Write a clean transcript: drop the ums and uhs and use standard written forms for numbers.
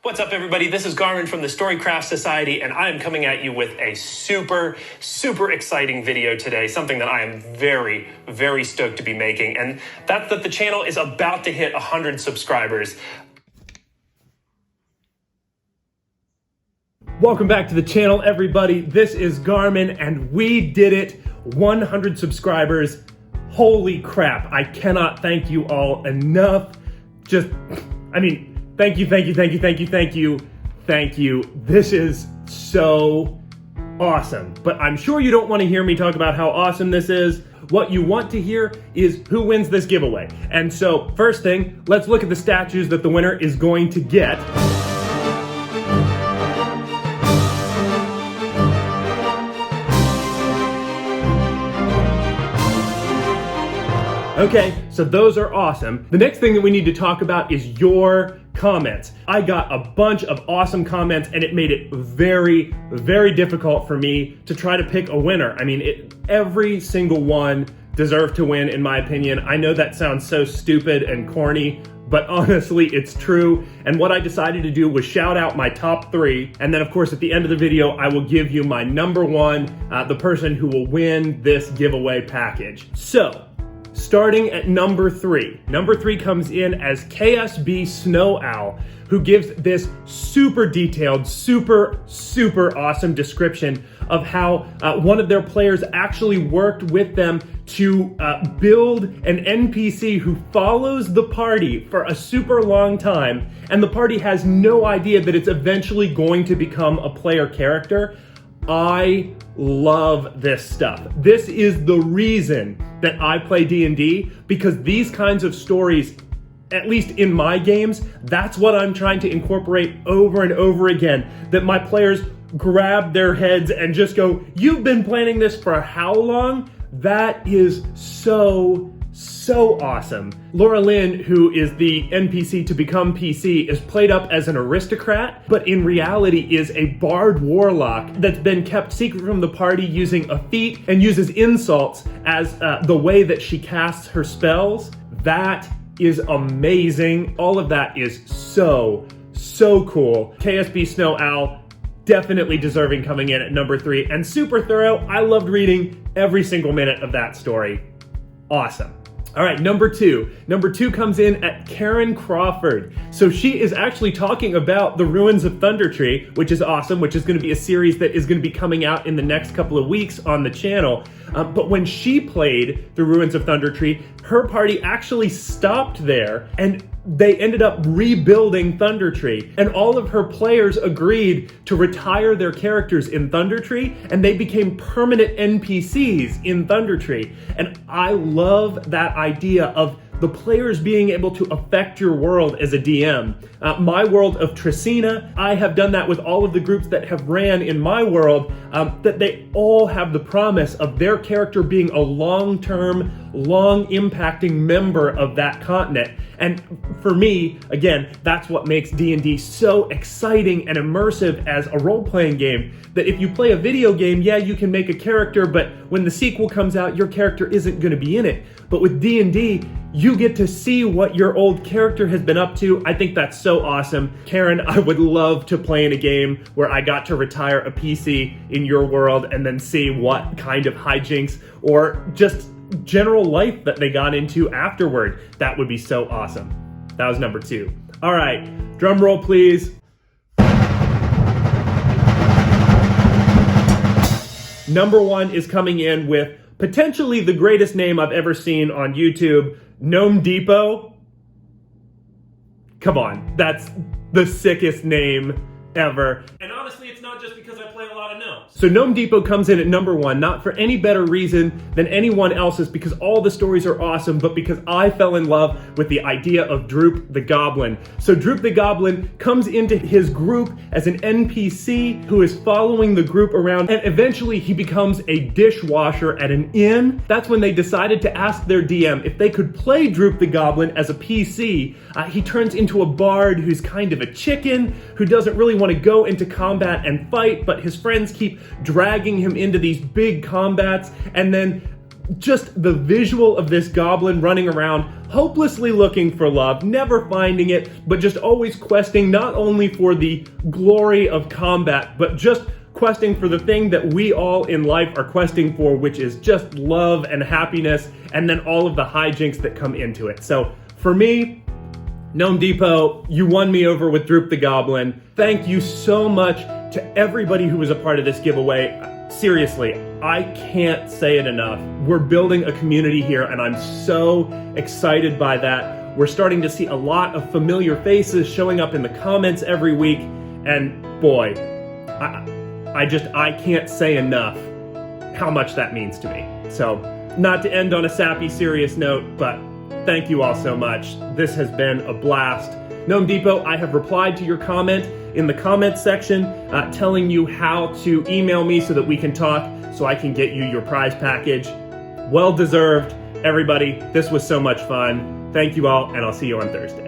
What's up, everybody? This is Garmin from the Storycraft Society, and I am coming at you with a super exciting video today, something that I am very stoked to be making, and that's that the channel is about to hit 100 subscribers. Welcome back to the channel, everybody. This is Garmin, and we did it. 100 subscribers. Holy crap. I cannot thank you all enough. Thank you. This is so awesome. But I'm sure you don't want to hear me talk about how awesome this is. What you want to hear is who wins this giveaway. And so, first thing, let's look at the statues that the winner is going to get. Okay, so those are awesome. The next thing that we need to talk about is your comments. I got a bunch of awesome comments, and it made it very difficult for me to try to pick a winner. Every single one deserved to win, in my opinion. I know that sounds so stupid and corny, but honestly, it's true. And what I decided to do was shout out my top 3. And then, of course, at the end of the video, I will give you my number 1, the person who will win this giveaway package. So, starting at number 3. Number 3 comes in as KSB Snow Owl, who gives this super detailed, super awesome description of how one of their players actually worked with them to build an NPC who follows the party for a super long time, and the party has no idea that it's eventually going to become a player character. I love this stuff. This is the reason that I play D&D, because these kinds of stories, at least in my games, that's what I'm trying to incorporate over and over again. That my players grab their heads and just go, "You've been planning this for how long?" That is so awesome. Laura Lynn, who is the NPC to become PC, is played up as an aristocrat, but in reality is a bard warlock that's been kept secret from the party using a feat and uses insults as the way that she casts her spells. That is amazing. All of that is so cool. KSB Snow Owl, definitely deserving coming in at number 3, and super thorough. I loved reading every single minute of that story. Awesome. All right, number 2. Number 2 comes in at Karen Crawford. So she is actually talking about the Ruins of Thundertree, which is awesome, which is going to be a series that is going to be coming out in the next couple of weeks on the channel. But when she played the Ruins of Thundertree, her party actually stopped there, and they ended up rebuilding Thundertree, and all of her players agreed to retire their characters in Thundertree, and they became permanent NPCs in Thundertree. And I love that idea of the players being able to affect your world as a DM. My world of Tracina, I have done that with all of the groups that have ran in my world, that they all have the promise of their character being a long-term, long-impacting member of that continent. And for me, again, that's what makes D&D so exciting and immersive as a role-playing game, that if you play a video game, yeah, you can make a character, but when the sequel comes out, your character isn't going to be in it. But with D&D, you get to see what your old character has been up to. I think that's so awesome. Karen, I would love to play in a game where I got to retire a PC in your world and then see what kind of hijinks or just general life that they got into afterward. That would be so awesome. That was number 2. All right, drum roll, please. Number 1 is coming in with potentially the greatest name I've ever seen on YouTube, Gnome Depot. Come on, that's the sickest name ever. And honestly, it's not just because I play a lot of gnomes. So Gnome Depot comes in at number 1, not for any better reason than anyone else's, because all the stories are awesome, but because I fell in love with the idea of Droop the Goblin. So Droop the Goblin comes into his group as an NPC who is following the group around, and eventually he becomes a dishwasher at an inn. That's when they decided to ask their DM if they could play Droop the Goblin as a PC. He turns into a bard who's kind of a chicken, who doesn't really want to go into combat and fight, but his friends keep dragging him into these big combats, and then just the visual of this goblin running around hopelessly looking for love, never finding it, but just always questing not only for the glory of combat, but just questing for the thing that we all in life are questing for, which is just love and happiness, and then all of the hijinks that come into it. So for me, Gnome Depot, you won me over with Droop the Goblin. Thank you so much to everybody who was a part of this giveaway. Seriously, I can't say it enough. We're building a community here, and I'm so excited by that. We're starting to see a lot of familiar faces showing up in the comments every week, and boy, I can't say enough how much that means to me. So, not to end on a sappy, serious note, but thank you all so much. This has been a blast. Gnome Depot, I have replied to your comment in the comments section, telling you how to email me so that we can talk, so I can get you your prize package. Well deserved. Everybody, this was so much fun. Thank you all, and I'll see you on Thursday.